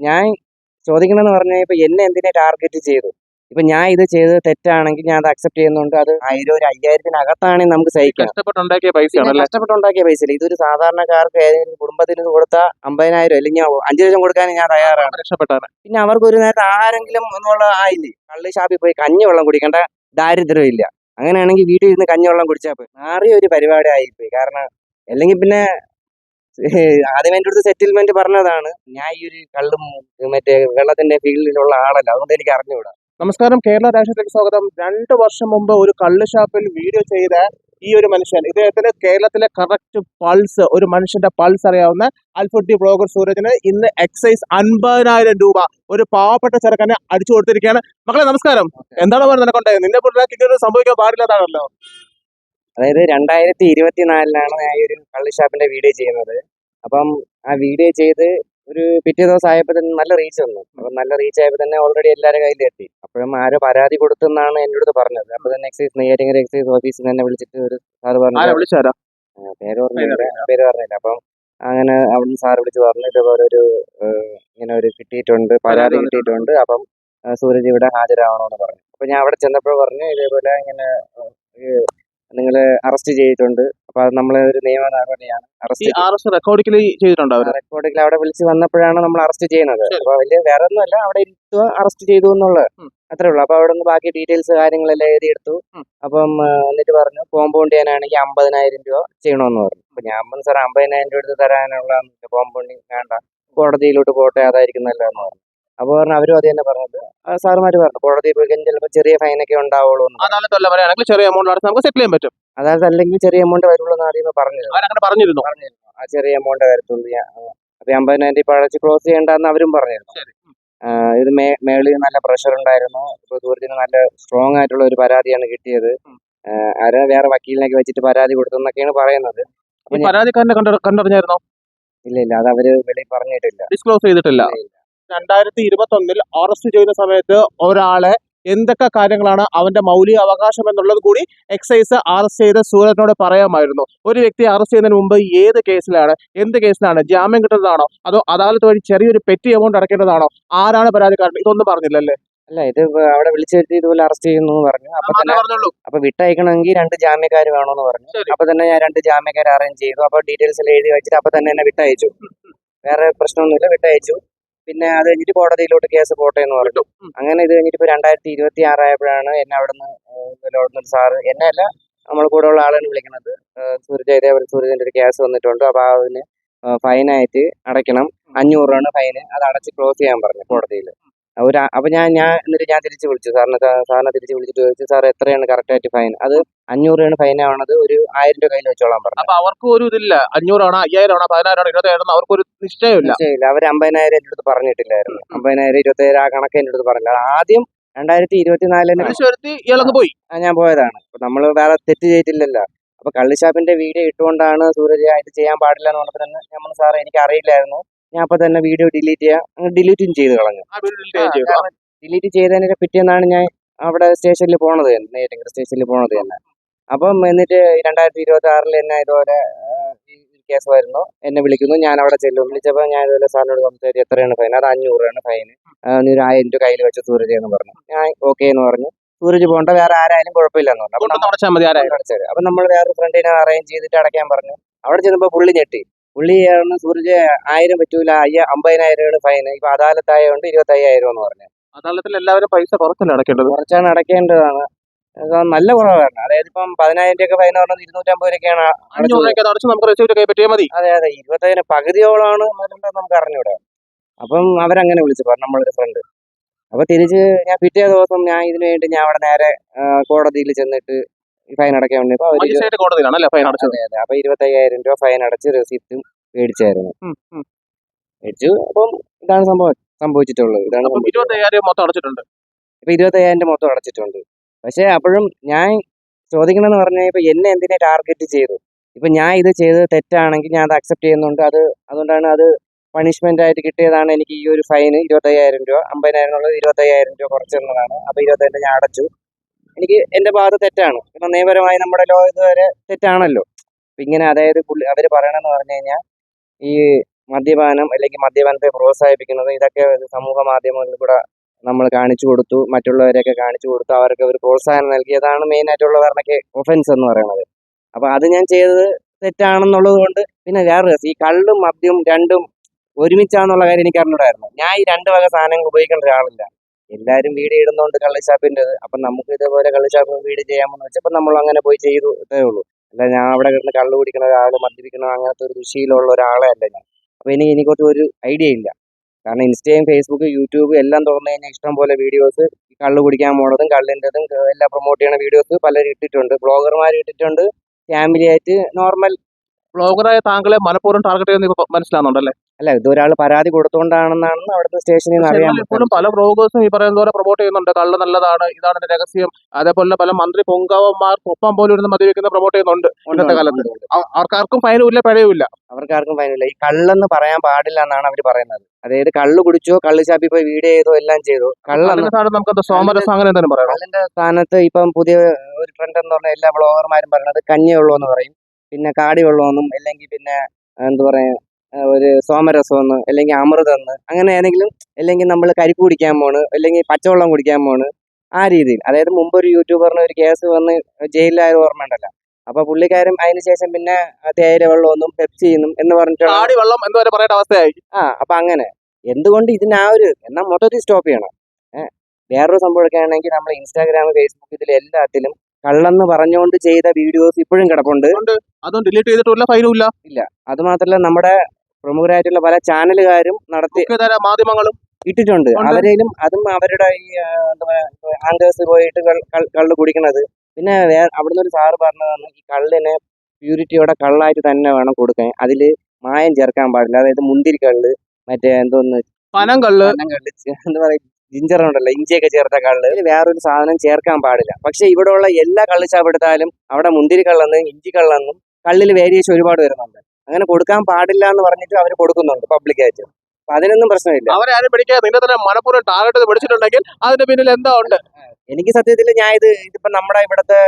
ഞാൻ ചോദിക്കണമെന്ന് പറഞ്ഞാൽ ഇപ്പൊ എന്നെ എന്തിനെ ടാർഗറ്റ് ചെയ്തു. ഇപ്പൊ ഞാൻ ഇത് ചെയ്തത് തെറ്റാണെങ്കിൽ ഞാൻ അത് അക്സെപ്റ്റ് ചെയ്യുന്നുണ്ട്. അത് 1000 ഒരു 5000-ത്തിനകത്താണെങ്കിൽ നമുക്ക് സഹിക്കാം. കഷ്ടപ്പെട്ടുണ്ടാക്കിയ പിന്നെ പൈസയാണല്ലേ? കഷ്ടപ്പെട്ടുണ്ടാക്കിയ പൈസയില്ല. ഇതൊരു സാധാരണക്കാർക്ക് ഏതെങ്കിലും കുടുംബത്തിന് ഇത് കൊടുത്താൽ 50,000 അല്ലെങ്കിൽ 5 ലക്ഷം കൊടുക്കാൻ ഞാൻ തയ്യാറാണ്. രക്ഷപ്പെട്ടാണ്. പിന്നെ അവർക്ക് ഒരു നേരത്തെ ആഹാരെങ്കിലും എന്നുള്ള ആയില്ലേ. കള്ള് ഷാപ്പിൽ പോയി കഞ്ഞിവെള്ളം കുടിക്കേണ്ട ദാരിദ്ര്യം ഇല്ല. അങ്ങനെയാണെങ്കിൽ വീട്ടിൽ ഇരുന്ന് കഞ്ഞിവെള്ളം കുടിച്ചാൽ പോയി. മാറിയ ഒരു പരിപാടി ആയിപ്പോയി. കാരണം അല്ലെങ്കിൽ പിന്നെ ആദ്യം എൻ്റെ അടുത്ത് സെറ്റിൽമെന്റ് പറഞ്ഞതാണ്. ഞാൻ ഈ ഒരു കള്ളും മറ്റേ വെള്ളത്തിന്റെ ഫീൽഡിലുള്ള ആളല്ല, അതുകൊണ്ട് എനിക്ക് അറിഞ്ഞുകൂടാ. നമസ്കാരം, കേരള രാഷ്ട്രീയത്തിലേക്ക് സ്വാഗതം. 2 വർഷം മുമ്പ് ഒരു കള്ള് ഷാപ്പിൽ വീഡിയോ ചെയ്ത ഈ ഒരു മനുഷ്യൻ, ഇദ്ദേഹത്തിന് കേരളത്തിലെ കറക്റ്റ് പൾസ്, ഒരു മനുഷ്യന്റെ പൾസ് അറിയാവുന്ന അൽഫുട്ടി ബ്ലോഗർ സൂരജിന് ഇന്ന് എക്സൈസ് 50,000 രൂപ ഒരു പാവപ്പെട്ട ചെറുക്കനെ അടിച്ചു കൊടുത്തിരിക്കുകയാണ്. മക്കളെ നമസ്കാരം. എന്താണ് പറയുന്നത്? നിനക്കൊണ്ടേ നിന്നെ പുറത്താക്കി ഇങ്ങനെ സംഭവിക്കാൻ പാടില്ലാതാണല്ലോ. അതായത് 2024 ഞാൻ ഈ ഒരു കള്ള് ഷാപ്പിന്റെ വീഡിയോ ചെയ്യുന്നത്. അപ്പം ആ വീഡിയോ ചെയ്ത് ഒരു പിറ്റേ ദിവസം ആയപ്പോൾ തന്നെ നല്ല റീച്ച് വന്നു. അപ്പം നല്ല റീച്ച് ആയപ്പോൾ തന്നെ ഓൾറെഡി എല്ലാവരുടെ കയ്യിലെത്തി. അപ്പോഴും ആരോ പരാതി കൊടുത്തെന്നാണ് എൻ്റെ അടുത്ത് പറഞ്ഞത്. അപ്പൊ തന്നെ നെയ്യാറ്റിൻകര എക്സൈസ് ഓഫീസിൽ തന്നെ വിളിച്ചിട്ട് ഒരു സാറ് പറഞ്ഞു, പേര് പറഞ്ഞില്ല. അപ്പം അങ്ങനെ അവിടുന്ന് സാറ് വിളിച്ച് പറഞ്ഞു, ഇതേപോലെ ഒരു ഇങ്ങനെ ഒരു കിട്ടിയിട്ടുണ്ട്, പരാതി കിട്ടിയിട്ടുണ്ട്. അപ്പം സൂരജ് ഇവിടെ ഹാജരാവണമെന്ന് പറഞ്ഞു. അപ്പൊ ഞാൻ അവിടെ ചെന്നപ്പോൾ പറഞ്ഞു, ഇതേപോലെ ഇങ്ങനെ നിങ്ങള് അറസ്റ്റ് ചെയ്തിട്ടുണ്ട്. അപ്പൊ അത് നമ്മളെ ഒരു നിയമ നടപടിയാണ്. അറസ്റ്റ് റെക്കോർഡിക്കലി ചെയ്തിട്ടുണ്ടോ? റെക്കോർഡിൽ അവിടെ വിളിച്ച് വന്നപ്പോഴാണ് നമ്മൾ അറസ്റ്റ് ചെയ്യുന്നത്. അപ്പൊ വലിയ വേറെ ഒന്നുമല്ല, അവിടെ ഇരുത്തുക, അറസ്റ്റ് ചെയ്തു എന്നുള്ളത് അത്രേ ഉള്ളൂ. അപ്പൊ അവിടെ നിന്ന് ബാക്കി ഡീറ്റെയിൽസ് കാര്യങ്ങളെല്ലാം എഴുതിയെടുത്തു. അപ്പം എന്നിട്ട് പറഞ്ഞു കോമ്പൗണ്ട് ചെയ്യാനാണെങ്കിൽ 50,000 രൂപ ചെയ്യണമെന്ന് പറഞ്ഞു. അപ്പൊ ഞാൻ പറഞ്ഞു, സാർ 50,000 രൂപ എടുത്ത് തരാനുള്ള കോമ്പൗണ്ടിങ് വേണ്ട, കോടതിയിലോട്ട് പോട്ടെ, അതായിരിക്കും നല്ലതെന്ന് പറഞ്ഞു. അപ്പൊ പറഞ്ഞു അവരും അത് തന്നെ പറഞ്ഞത്. സാറുമാര് പറഞ്ഞു കോടതിയിൽ പോയി കഴിഞ്ഞാൽ ചിലപ്പോൾ ചെറിയ ഫൈനൊക്കെ ഉണ്ടാവുള്ളൂ, ചെറിയ എമൗണ്ട് നമുക്ക് സെറ്റിൽ ചെയ്യാൻ പറ്റും. അതായത് അല്ലെങ്കിൽ ചെറിയ എമൗണ്ട് വരുള്ളൂ എന്ന് ആദ്യമേ പറഞ്ഞിരുന്നു. ആ ചെറിയ എമൗണ്ട് വരത്തുള്ളൂ. അപ്പൊ 50,000 ഇപ്പൊ അടച്ച് ക്ലോസ് ചെയ്യേണ്ടെന്ന് അവരും പറഞ്ഞിരുന്നു. ഇത് മേളിൽ നല്ല പ്രഷർ ഉണ്ടായിരുന്നു. ഇപ്പൊ സൂരജിന് നല്ല സ്ട്രോങ് ആയിട്ടുള്ള ഒരു പരാതിയാണ് കിട്ടിയത്. ആരോ വേറെ വക്കീലിനൊക്കെ വെച്ചിട്ട് പരാതി കൊടുത്തെന്നൊക്കെയാണ് പറയുന്നത്. പരാതിക്കാരനെ കണ്ടറിഞ്ഞായിരുന്നോ? ഇല്ല, അത് അവര് വെളിയിൽ പറഞ്ഞിട്ടില്ല, ഡിസ്ക്ലോസ് ചെയ്തിട്ടില്ല. 2021 അറസ്റ്റ് ചെയ്ത സമയത്ത് ഒരാളെ എന്തൊക്കെ കാര്യങ്ങളാണ് അവന്റെ മൗലിക അവകാശം എന്നുള്ളത് കൂടി എക്സൈസ് അറസ്റ്റ് ചെയ്ത സൂരജിനോട് പറയാമായിരുന്നു. ഒരു വ്യക്തിയെ അറസ്റ്റ് ചെയ്യുന്നതിന് മുമ്പ് ഏത് കേസിലാണ്, എന്ത് കേസിലാണ്, ജാമ്യം കിട്ടുന്നതാണോ അതോ അദാലത്ത് വഴി ചെറിയൊരു പെറ്റി എമൗണ്ട് അടയ്ക്കേണ്ടതാണോ, ആരാണ് പരാതിക്കാരൻ, ഇതൊന്നും പറഞ്ഞില്ലല്ലേ? അല്ല, ഇത് അവിടെ വിളിച്ചു വരുത്തി ഇതുപോലെ അറസ്റ്റ് ചെയ്യുന്നു പറഞ്ഞു. അപ്പൊ വിട്ടയക്കണമെങ്കിൽ 2 ജാമ്യക്കാർ വേണമെന്ന് പറഞ്ഞു. അപ്പൊ തന്നെ ഞാൻ 2 ജാമ്യക്കാരെ അറേഞ്ച് ചെയ്തു. അപ്പൊ ഡീറ്റെയിൽസ് എല്ലാം എഴുതി വെച്ചിട്ട് അപ്പൊ തന്നെ എന്നെ വിട്ടയച്ചു. വേറെ പ്രശ്നമൊന്നുമില്ല, വിട്ടയച്ചു. പിന്നെ അത് കഴിഞ്ഞിട്ട് കോടതിയിലോട്ട് കേസ് പോട്ടെ എന്ന് പറഞ്ഞു. അങ്ങനെ ഇത് കഴിഞ്ഞിട്ട് ഇപ്പൊ 2026 ആയപ്പോഴാണ് എന്നെ അവിടുന്ന് സാറ്, എന്നെ അല്ല നമ്മൾ കൂടെ ഉള്ള ആളാണ് വിളിക്കുന്നത്. സൂരജ്, ഇതേപോലെ സൂരജിന്റെ ഒരു കേസ് വന്നിട്ടുണ്ട്, അപ്പൊ അതിന് ഫൈനായിട്ട് അടയ്ക്കണം, 500 രൂപയാണ് ഫൈന്. അത് അടച്ച് ക്ലോസ് ചെയ്യാൻ പറഞ്ഞു കോടതിയിൽ. അപ്പൊ എന്നിട്ട് ഞാൻ തിരിച്ചു വിളിച്ചു സാറിനെ തിരിച്ചു വിളിച്ചിട്ട് ചോദിച്ചു, സാർ എത്രയാണ് കറക്റ്റ് ആയിട്ട് ഫൈൻ? അത് 500 രൂപയാണ് ഫൈൻ ആവണത്, ഒരു 1000 രൂപ കയ്യിൽ വെച്ചോളാൻ പറഞ്ഞു. അപ്പൊ അവർക്ക് ഒരു ഇതില്ല, 500 ആണോ 5000 ആണോ 10000 ആണോ 20000 അവർക്കൊരു നിശ്ചയമില്ല. അവർ 50,000 എൻ്റെ അടുത്ത് പറഞ്ഞിട്ടില്ലായിരുന്നു. 50,000 27,000 ആ കണക്ക് എൻ്റെ അടുത്ത് പറഞ്ഞില്ല. ആദ്യം 2024 പോയി ഞാൻ പോയതാണ്. അപ്പൊ നമ്മൾ വേറെ തെറ്റ് ചെയ്തിട്ടില്ലല്ലോ. അപ്പൊ കള്ളുഷാപ്പിന്റെ വീഡിയോ ഇട്ടുകൊണ്ടാണ് സൂരജ് ഇത് ചെയ്യാൻ പാടില്ല എന്ന് പറഞ്ഞപ്പോൾ തന്നെ ഞാൻ സാറേ എനിക്ക് അറിയില്ലായിരുന്നു, ഞാൻ അപ്പൊ തന്നെ വീഡിയോ ഡിലീറ്റും ചെയ്ത് കളഞ്ഞു. ഡിലീറ്റ് ചെയ്തതിന് പിറ്റേന്നാണ് ഞാൻ അവിടെ സ്റ്റേഷനിൽ പോണത് തന്നെ, നെയ്യാറ്റിൻകര സ്റ്റേഷനിൽ പോണത് തന്നെ. അപ്പം എന്നിട്ട് 2026 എന്നെ ഇതുപോലെ കേസ് വരുന്നു, എന്നെ വിളിക്കുന്നു, ഞാൻ അവിടെ ചെല്ലും. വിളിച്ചപ്പോൾ ഞാൻ ഇതുപോലെ സാറിനോട് സംസാരിച്ചു, എത്രയാണ് ഫൈൻ? അത് 500 രൂപയാണ് ഫൈന്, നീ ഒരു 1000 രൂപ കയ്യിൽ വെച്ച് സൂരജ് എന്ന് പറഞ്ഞു. ഞാൻ ഓക്കെ എന്ന് പറഞ്ഞു. സൂരജ് പോകണ്ട, വേറെ ആരായാലും കുഴപ്പമില്ലെന്ന് പറഞ്ഞു. അപ്പൊ നമ്മൾ വേറെ ഫ്രണ്ടിനെ അറേഞ്ച് ചെയ്തിട്ട് അടയ്ക്കാൻ പറഞ്ഞു. അവിടെ ചെന്നപ്പോ പുള്ളി ഞെട്ടി. പുള്ളിയാണ് സൂരജ് 1000 പറ്റൂല, 50,000 ഫൈന്. ഇപ്പൊ അദാലത്തായതുകൊണ്ട് 25,000 എന്ന് പറഞ്ഞു. അദാലത്തിൽ എല്ലാവരും പൈസ കുറച്ചാണ് അടയ്ക്കേണ്ടതാണ്. നല്ല കുറവാണ്. അതായത് ഇപ്പം 10,000 രൂപ ഫൈൻ പറഞ്ഞത് 250 രൂപയ്ക്കാണ്. അതെ, 25,000 പകുതിയോളാണ് നമുക്ക് അറിഞ്ഞൂടെ. അപ്പം അവരങ്ങനെ വിളിച്ചു പറഞ്ഞു, നമ്മളൊരു ഫ്രണ്ട്. അപ്പൊ തിരിച്ച് ഞാൻ പിറ്റേ ദിവസം ഞാൻ ഇതിനു വേണ്ടി ഞാൻ അവിടെ നേരെ കോടതിയിൽ ചെന്നിട്ട് ഫൈൻ അടയ്ക്കാൻ വേണ്ടി. അപ്പൊ 25,000 രൂപ ഫൈൻ അടച്ച് രസീപ്റ്റും മേടിച്ചായിരുന്നു. അപ്പം ഇതാണ് സംഭവിച്ചിട്ടുള്ളത്. ഇതാണ് 25,000 മൊത്തം അടച്ചിട്ടുണ്ട്. ഇപ്പൊ 25,000 മൊത്തം അടച്ചിട്ടുണ്ട്. പക്ഷെ അപ്പോഴും ഞാൻ ചോദിക്കണമെന്ന് പറഞ്ഞാൽ ഇപ്പൊ എന്നെ എന്തിനെ ടാർഗറ്റ് ചെയ്തു. ഇപ്പൊ ഞാൻ ഇത് ചെയ്തത് തെറ്റാണെങ്കിൽ ഞാൻ അത് അക്സെപ്റ്റ് ചെയ്യുന്നുണ്ട്. അതുകൊണ്ടാണ് അത് പണിഷ്മെന്റ് ആയിട്ട് കിട്ടിയതാണ് എനിക്ക് ഈ ഒരു ഫൈന് 25,000 രൂപ. 50,000 എന്നുള്ളത് 25,000 രൂപ കുറച്ചെന്നതാണ്. അപ്പൊ 25,000 ഞാൻ അടച്ചു. എനിക്ക് എന്റെ ഭാഗത്ത് തെറ്റാണ്. ഇപ്പൊ നിയമപരമായി നമ്മുടെ ലോ ഇതുവരെ തെറ്റാണല്ലോ. ഇങ്ങനെ അതായത് അവര് പറയണെന്ന് പറഞ്ഞു കഴിഞ്ഞാൽ ഈ മദ്യപാനം അല്ലെങ്കിൽ മദ്യപാനത്തെ പ്രോത്സാഹിപ്പിക്കുന്നത് ഇതൊക്കെ സമൂഹ മാധ്യമങ്ങളിൽ കൂടെ നമ്മൾ കാണിച്ചു കൊടുത്തു, മറ്റുള്ളവരെയൊക്കെ കാണിച്ചു കൊടുത്തു, അവർക്ക് ഒരു പ്രോത്സാഹനം നൽകിയതാണ് മെയിൻ ആയിട്ടുള്ളവരുടെയൊക്കെ ഒഫൻസ് എന്ന് പറയുന്നത്. അപ്പൊ അത് ഞാൻ ചെയ്തത് തെറ്റാണെന്നുള്ളത് കൊണ്ട് പിന്നെ വേറെ രസം, ഈ കള്ളും മദ്യവും രണ്ടും ഒരുമിച്ചാന്നുള്ള കാര്യം എനിക്ക് അറിഞ്ഞൂടായിരുന്നു. ഞാൻ ഈ രണ്ട് വക സാധനങ്ങൾ ഉപയോഗിക്കേണ്ട ഒരാളില്ല. എല്ലാവരും വീഡിയോ ഇടുന്നോണ്ട് കള്ളുഷാപ്പിൻ്റെത്, അപ്പൊ നമുക്ക് ഇതേപോലെ കള്ളുഷാപ്പ് വീഡിയോ ചെയ്യാമെന്ന് വെച്ചപ്പോൾ നമ്മൾ അങ്ങനെ പോയി ചെയ്തു ഇതേ ഉള്ളൂ. അല്ല ഞാൻ അവിടെ കിടന്ന് കള്ളു കുടിക്കുന്ന ഒരാൾ, മദ്യപിക്കുന്ന അങ്ങനത്തെ ഒരു ദുശീലമുള്ള ഒരാളെ അല്ല ഞാൻ. അപ്പൊ എനിക്കൊട്ടും ഒരു ഐഡിയ ഇല്ല. കാരണം ഇൻസ്റ്റയും ഫേസ്ബുക്ക് യൂട്യൂബ് എല്ലാം തുറന്നു കഴിഞ്ഞാൽ ഇഷ്ടം പോലെ വീഡിയോസ് കള്ളു കുടിക്കാൻ പോണതും കള്ളിൻ്റെതും എല്ലാം പ്രൊമോട്ട് ചെയ്യുന്ന വീഡിയോസ് പലരും ഇട്ടിട്ടുണ്ട്, ബ്ലോഗർമാർ ഇട്ടിട്ടുണ്ട്. ഫാമിലി ആയിട്ട് നോർമൽ. ബ്ലോഗറായ താങ്കളെ മനഃപൂർവ്വം ടാർഗറ്റ് ചെയ്യുന്ന മനസ്സിലാവുന്നുണ്ടല്ലേ? അല്ല, ഇതൊരാൾ പരാതി കൊടുത്തുകൊണ്ടാണെന്നാണ് അവിടുത്തെ സ്റ്റേഷനിൽ നിന്ന് പക്ഷെ അറിയാൻ എന്നാൽ ഇപ്പോഴും പല ബ്ലോഗേഴ്സും ഈ പറയുന്ന പോലെ പ്രൊമോട്ട് ചെയ്യുന്നുണ്ട്, കള്ള് നല്ലതാണ്, ഇതാണ് എന്റെ രഹസ്യം. അതേപോലെ പല മന്ത്രി പൊങ്കാവന്മാർക്കൊപ്പം പോലും ഇരുന്ന് മദ്യപിക്കുന്ന പ്രൊമോട്ട് ചെയ്യുന്നുണ്ട് ഇന്നത്തെ കാലത്ത്. അവർക്കാർക്കും ഫൈനും ഇല്ല, പിഴയും ഇല്ല. അവർക്കാർക്കും ഫൈനില്ല. ഈ കള്ളെന്ന് പറയാൻ പാടില്ല എന്നാണ് അവർ പറയുന്നത്. അതായത് കള്ളു കുടിച്ചോ, കള്ളു ഷാപ്പിൽ പോയി വീഡിയോ ചെയ്തോ എല്ലാം ചെയ്തോ, കള്ളിന്റെ സ്ഥാനത്ത് നമുക്ക് സോമരസം അങ്ങനെ എന്തെങ്കിലും പറയാം. കള്ളിന്റെ സ്ഥാനത്ത് ഇപ്പം പുതിയ ഒരു ട്രെൻഡ് എന്ന് പറഞ്ഞാൽ എല്ലാ ബ്ലോഗർമാരും പറയുന്നത് കഞ്ഞി വെള്ളമെന്ന് പറയും, പിന്നെ കാടി വെള്ളമെന്നും, അല്ലെങ്കിൽ പിന്നെ എന്താ പറയാ ഒരു സോമരസമെന്ന്, അല്ലെങ്കിൽ അമൃതെന്ന്, അങ്ങനെ ഏതെങ്കിലും, അല്ലെങ്കിൽ നമ്മൾ കരിക്ക് കുടിക്കാൻ പോണ്, അല്ലെങ്കിൽ പച്ചവെള്ളം കുടിക്കാൻ പോണ്, ആ രീതിയിൽ. അതായത് മുമ്പ് ഒരു യൂട്യൂബറിന് ഒരു കേസ് വന്ന് ജയിലിലായ ഓർമ്മ ഉണ്ടല്ലോ. അപ്പൊ പുള്ളിക്കാരൻ അതിനുശേഷം പിന്നെ തേയില വെള്ളമൊന്നും പെപ്സിന്നും എന്ന് പറഞ്ഞിട്ടുള്ള കാടി വെള്ളം എന്ന് വരെ പറയേണ്ട അവസ്ഥയായി. അപ്പൊ അങ്ങനെ എന്തുകൊണ്ട് ഇതിന് എന്നാൽ മൊത്തത്തിൽ സ്റ്റോപ്പ് ചെയ്യണം. വേറൊരു സംഭവമൊക്കെ ആണെങ്കിൽ നമ്മൾ ഇൻസ്റ്റാഗ്രാം, ഫേസ്ബുക്ക്, ഇതിൽ എല്ലാത്തിലും കള്ളെന്ന് പറഞ്ഞുകൊണ്ട് ചെയ്ത വീഡിയോസ് ഇപ്പോഴും കിടപ്പുണ്ട്. അതും ഡിലീറ്റ് ചെയ്തിട്ടില്ല, ഫൈനും ഇല്ല. അത് മാത്രമല്ല നമ്മുടെ പ്രമുഖരായിട്ടുള്ള പല ചാനലുകാരും നടത്തി മാധ്യമങ്ങളും ഇട്ടിട്ടുണ്ട്. അവരേലും അതും അവരുടെ ഈ എന്താ പറയാ ആങ്കേഴ്സ് പോയിട്ട് കള്ള് കുടിക്കണത്. പിന്നെ അവിടുന്ന് ഒരു സാറ് പറഞ്ഞതാണ് ഈ കള്ളിനെ പ്യൂരിറ്റിയോടെ കള്ളായിട്ട് തന്നെ വേണം കൊടുക്കാൻ, അതിൽ മായം ചേർക്കാൻ പാടില്ല. അതായത് മുന്തിരി കള്ള്, മറ്റേ എന്തോന്ന് പനം കള്ള്, എന്താ പറയാ ജിഞ്ചർ ഉണ്ടല്ലോ, ഇഞ്ചിയൊക്കെ ചേർത്ത കള്ള്, വേറൊരു സാധനം ചേർക്കാൻ പാടില്ല. പക്ഷെ ഇവിടെയുള്ള എല്ലാ കള്ളുഷാപ്പ് എടുത്താലും അവിടെ മുന്തിരി കള്ളെന്നും ഇഞ്ചി കള്ളെന്നും കള്ളിൽ വേരിയേഷൻ ഒരുപാട് വരുന്നുണ്ട്. അങ്ങനെ കൊടുക്കാൻ പാടില്ല എന്ന് പറഞ്ഞിട്ട് അവർ കൊടുക്കുന്നുണ്ട് പബ്ലിക്കായിട്ട്. അപ്പൊ അതിനൊന്നും പ്രശ്നമില്ല. അവരെ ആരും പിടിക്കാതെ നിന്നെ തന്നെ മനഃപൂർവ്വം ടാർഗറ്റ് പിടിച്ചിട്ടുണ്ടെങ്കിൽ അതിന്റെ പിന്നിൽ എന്താ ഉണ്ട്? എനിക്ക് സത്യത്തിൽ ഞാൻ ഇതിപ്പോ നമ്മുടെ ഇവിടുത്തെ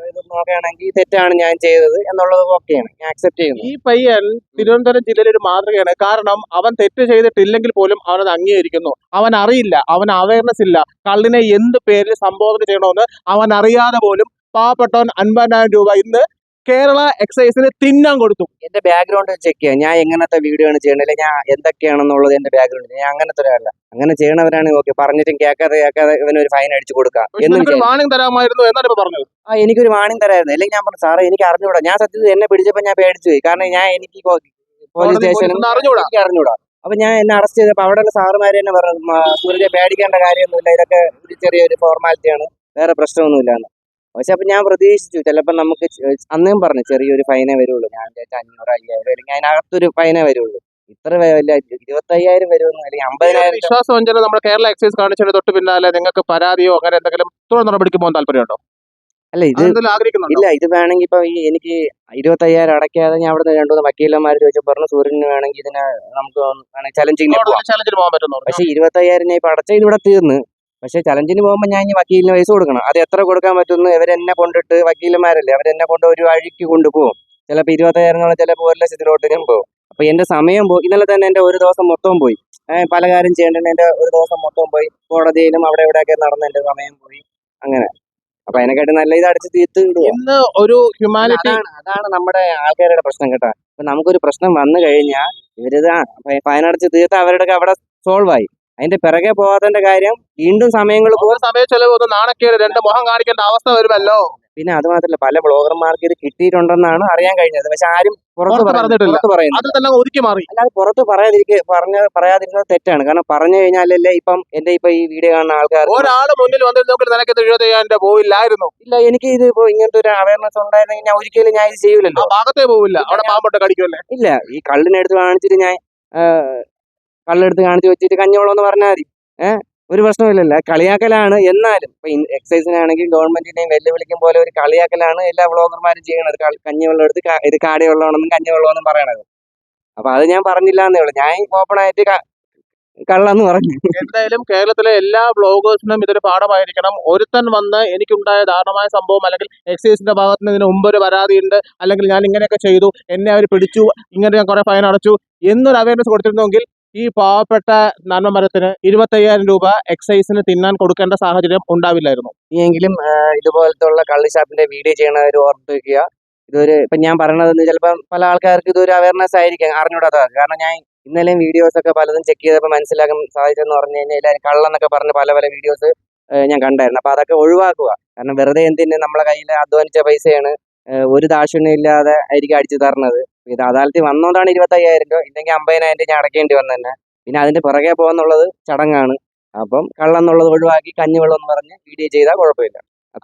ഇത് നോക്കുകയാണെങ്കിൽ തെറ്റാണ് ഞാൻ ചെയ്തത് എന്നുള്ളത് ഓക്കെയാണ്, ഞാൻ അക്സെപ്റ്റ് ചെയ്യുന്നു. ഈ പയ്യൻ തിരുവനന്തപുരം ജില്ലയിൽ ഒരു മാതൃകയാണ്. കാരണം അവൻ തെറ്റ് ചെയ്തിട്ടില്ലെങ്കിൽ പോലും അവനത് അംഗീകരിക്കുന്നു. അവൻ അറിയില്ല, അവൻ അവയർനെസ് ഇല്ല, കള്ളിനെ എന്ത് പേരിൽ സംബോധന ചെയ്യണമെന്ന് അവൻ അറിയാതെ പോലും പാവപ്പെട്ടവൻ 50,000 രൂപ ഇന്ന് കേരള എക്സൈസിന് തിന്നാൻ കൊടുത്തു. എന്റെ ബാക്ക്ഗ്രൗണ്ട് ചെക്ക് ചെയ്യാം, ഞാൻ എങ്ങനത്തെ വീഡിയോ ആണ് ചെയ്യണത്, അല്ലെങ്കിൽ ഞാൻ എന്തൊക്കെയാണെന്നുള്ളത് എന്റെ ബാക്ക്ഗ്രൗണ്ട്. ഞാൻ അങ്ങനത്തെ ഒരാളല്ല. അങ്ങനെ ചെയ്യണവരാണെങ്കിൽ ഓക്കെ, പറഞ്ഞിട്ടും കേൾക്കാതെ ഇവനൊരു ഫൈൻ അടിച്ചു കൊടുക്കാം എന്ന് വാണിംഗ് തരാമായിരുന്നു എന്നാണ് ഇപ്പൊ പറഞ്ഞത്. എനിക്കൊരു വാണിംഗ് തരായിരുന്നു. അല്ലെങ്കിൽ ഞാൻ പറഞ്ഞു സാറേ എനിക്ക് അറിഞ്ഞൂടാ. ഞാൻ സത്യത്തിൽ എന്നെ പിടിച്ചപ്പോൾ ഞാൻ പേടിച്ചു പോയി. കാരണം എനിക്ക് പോലീസ് സ്റ്റേഷനും എനിക്ക് അറിഞ്ഞൂടാ. അപ്പൊ ഞാൻ എന്നെ അറസ്റ്റ് ചെയ്തപ്പോൾ അവിടെയുള്ള സാറുമാര് തന്നെ പറഞ്ഞു, സൂര്യയെ പേടിക്കേണ്ട കാര്യമൊന്നുമില്ല, ഇതൊക്കെ ഒരു ചെറിയൊരു ഫോർമാലിറ്റിയാണ്, വേറെ പ്രശ്നമൊന്നുമില്ലാന്ന്. പക്ഷെ അപ്പൊ ഞാൻ പ്രതീക്ഷിച്ചു ചിലപ്പോൾ നമുക്ക് അന്നേം പറഞ്ഞു ചെറിയൊരു ഫൈനേ വരുള്ളൂ. ഞാൻ വിചാരിച്ച 500, 5000 അല്ലെങ്കിൽ അതിനകത്തൊരു ഫൈനേ വരുള്ളൂ. ഇത്ര വലിയ 25,000 വരുമെന്ന്, അല്ലെങ്കിൽ 50,000. വിശ്വാസവഞ്ചന നമ്മുടെ കേരള എക്സൈസ് കാണിച്ചതിന് തൊട്ട് പിന്നാലെ നിങ്ങൾക്ക് പരാതിയോ അങ്ങനെ എന്തെങ്കിലും തുടർ നടപടിക്ക് പോകാൻ താല്പര്യമുണ്ടോ? അല്ല, ഇല്ല, ഇത് വേണമെങ്കിൽ ഇപ്പൊ എനിക്ക് 25,000 അടയ്ക്കാതെ ഞാൻ അവിടെ 2-3 വക്കീലന്മാർ ചോദിച്ചപ്പോൾ പറഞ്ഞു സൂര്യന് വേണമെങ്കിൽ ഇതിനെ നമുക്ക് ചലഞ്ചിങ്ങിന് പോകാൻ പറ്റുന്നു. പക്ഷെ 25,000 ഞാൻ ഇപ്പൊ അടച്ച ഇതിവിടെ തീർന്ന്. പക്ഷെ ചലഞ്ചിന് പോകുമ്പോൾ ഞാൻ ഇനി വക്കീലിന് പൈസ കൊടുക്കണം. അത് എത്ര കൊടുക്കാൻ പറ്റുന്നു? ഇവരെന്നെ കൊണ്ടിട്ട്, വക്കീലന്മാരല്ലേ, അവരെന്നെ കൊണ്ട് ഒരു വഴിക്ക് കൊണ്ടുപോകും. ചിലപ്പോൾ 25,000 ചിലപ്പോൾ 1,00,000 ഞാൻ പോകും. അപ്പൊ എന്റെ സമയം പോയി. ഇന്നലെ തന്നെ എന്റെ ഒരു ദിവസം മൊത്തം പോയി. പല കാര്യം ചെയ്യേണ്ടത് എന്റെ ഒരു ദിവസം മൊത്തം പോയി. കോടതിയിലും അവിടെ ഇവിടെയൊക്കെ നടന്ന് എന്റെ സമയം പോയി. അങ്ങനെ അപ്പൊ അതിനെക്കാട്ടി നല്ല ഇത് അടിച്ച് തീർത്ത് വിടുക. ഇന്ന് ഒരു ഹ്യൂമാനിറ്റി, അതാണ് നമ്മുടെ ആൾക്കാരുടെ പ്രശ്നം കേട്ടോ. അപ്പൊ നമുക്കൊരു പ്രശ്നം വന്നു കഴിഞ്ഞാൽ ഇവരിത് ഫൈനടച്ച് തീർത്ത് അവരുടെ അവിടെ സോൾവ് ആയി. അതിന്റെ പിറകെ പോകാത്തതിന്റെ കാര്യം വീണ്ടും സമയങ്ങൾ പോകും, സമയം ചെലവ്, നാണക്കേട്, രണ്ട് മുഖം കാണിക്കേണ്ട അവസ്ഥ വരുമല്ലോ. പിന്നെ അത് മാത്രമല്ല പല ബ്ലോഗർമാർക്ക് ഇത് കിട്ടിയിട്ടുണ്ടെന്നാണ് അറിയാൻ കഴിഞ്ഞത്. പക്ഷെ ആരും പുറത്ത് പറയുന്നത് അത് തന്നെ ഒതുക്കി മാറി. അല്ലാതെ പുറത്ത് പറയാതിരുന്നത് തെറ്റാണ്. കാരണം പറഞ്ഞു കഴിഞ്ഞാലല്ലേ ഇപ്പം എന്റെ ഇപ്പൊ ഈ വീഡിയോ കാണുന്ന ആൾക്കാർ ഒരാള് മുന്നിൽ വന്നിരുന്നെങ്കിൽ നിനക്ക് 75,000 പോവില്ലായിരുന്നു. ഇല്ല, എനിക്ക് ഇത് ഇപ്പൊ ഇങ്ങനത്തെ ഒരു അവയർനെസ് ഉണ്ടായിരുന്നെങ്കിൽ ഞാൻ ഒരിക്കലും ഞാൻ ഇത് ചെയ്യൂലല്ലോ. ഭാഗത്തേ പോവില്ല, അവിടെ പാമ്പൊട്ട് കടിക്കുമല്ലേ. ഇല്ല, ഈ കള്ളിനെടുത്ത് കാണിച്ചിട്ട് ഞാൻ കള്ളെടുത്ത് കാണിച്ച് വെച്ചിട്ട് കഞ്ഞോളം എന്ന് പറഞ്ഞാൽ മതി. ഒരു പ്രശ്നമില്ലല്ലോ. കളിയാക്കലാണ്. എന്നാലും ഇപ്പൊ എക്സൈസിനാണെങ്കിൽ ഗവൺമെന്റിനെയും വെല്ലുവിളിക്കും പോലെ ഒരു കളിയാക്കലാണ് എല്ലാ വ്ളോഗർമാരും ചെയ്യണത്. കഞ്ഞിവെള്ളം എടുത്ത് ഇത് കാടി വെള്ളമാണെന്നും കഞ്ഞിവെള്ളമെന്നും പറയണത്. അപ്പൊ അത് ഞാൻ പറഞ്ഞില്ല എന്നേ ഉള്ളൂ. ഞാൻ ഓപ്പൺ ആയിട്ട് കള്ളെന്ന് പറഞ്ഞു. എന്തായാലും കേരളത്തിലെ എല്ലാ ബ്ലോഗേഴ്സിനും ഇതൊരു പാഠമായിരിക്കണം. ഒരുത്തൻ വന്ന് എനിക്കുണ്ടായ ദാരുണമായ സംഭവം അല്ലെങ്കിൽ എക്സൈസിന്റെ ഭാഗത്ത് നിന്ന് ഇതിന് മുമ്പ് ഒരു പരാതിയുണ്ട്, അല്ലെങ്കിൽ ഞാൻ ഇങ്ങനെയൊക്കെ ചെയ്തു, എന്നെ അവർ പിടിച്ചു, ഇങ്ങനെ ഞാൻ കുറെ ഫൈൻ അടച്ചു എന്നൊരു അവയർനെസ് കൊടുത്തിരുന്നെങ്കിൽ ഈ പാവപ്പെട്ട നന്മമരത്തിന് 25,000 രൂപ എക്സൈസിന് തിന്നാൻ കൊടുക്കേണ്ട സാഹചര്യം ഉണ്ടാവില്ലായിരുന്നു. ഇനിയെങ്കിലും ഇതുപോലത്തെ ഉള്ള കള്ളുഷാപ്പിന്റെ വീഡിയോ ചെയ്യണവർ ഓർത്ത് വെക്കുക. ഇപ്പൊ ഞാൻ പറയണത് ചിലപ്പം പല ആൾക്കാർക്ക് ഇതൊരു അവയർനെസ് ആയിരിക്കും, അറിഞ്ഞൂടാത്ത. കാരണം ഞാൻ ഇന്നലെയും വീഡിയോസ് ഒക്കെ പലതും ചെക്ക് ചെയ്തപ്പോൾ മനസ്സിലാക്കാൻ സാധിച്ചെന്ന് പറഞ്ഞു കഴിഞ്ഞാൽ എല്ലാവരും കള്ളെന്നൊക്കെ പറഞ്ഞ് പല പല വീഡിയോസ് ഞാൻ കണ്ടായിരുന്നു. അപ്പൊ അതൊക്കെ ഒഴിവാക്കുക. കാരണം വെറുതെ എന്തിന് നമ്മളെ കയ്യിൽ അധ്വാനിച്ച പൈസയാണ് ഒരു ദാക്ഷിണ്യം ഇല്ലാതെ ആയിരിക്കും അടിച്ചു തരണത്. ഇത് അദാലത്തിൽ വന്നോണ്ടാണ് 25,000 രൂപ, ഇല്ലെങ്കിൽ 50,000 രൂപ ഞാൻ അടയ്ക്കേണ്ടി വന്നു തന്നെ. പിന്നെ അതിന്റെ പിറകെ പോകുന്നുള്ളത് ചടങ്ങാണ്. അപ്പം കള്ളെന്നുള്ളത് ഒഴിവാക്കി കഞ്ഞിവെള്ളം എന്ന് പറഞ്ഞ് വീഡിയോ ചെയ്താൽ കുഴപ്പമില്ല.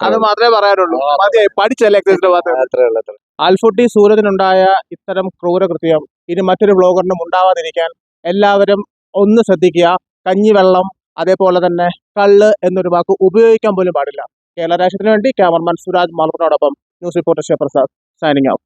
അത് മാത്രമേ പറയാനുള്ളൂ. മതിയായി, പഠിച്ചല്ലേ എക്സൈസിന്റെ ഭാഗത്ത്. അത്രേ ഉള്ളൂ. ആൽഫുട്ടി സൂരജിനുണ്ടായ ഇത്തരം ക്രൂരകൃത്യം ഇനി മറ്റൊരു ബ്ലോഗറിനും ഉണ്ടാവാതിരിക്കാൻ എല്ലാവരും ഒന്ന് ശ്രദ്ധിക്കുക. കഞ്ഞിവെള്ളം, അതേപോലെ തന്നെ കള്ള് എന്നൊരു വാക്ക് ഉപയോഗിക്കാൻ പോലും പാടില്ല. കേരള രാഷ്ട്രത്തിന് വേണ്ടി ക്യാമറമാൻ സുരാജ് മാൽപ്പനോടൊപ്പം news reporter Sivaprasad signing out.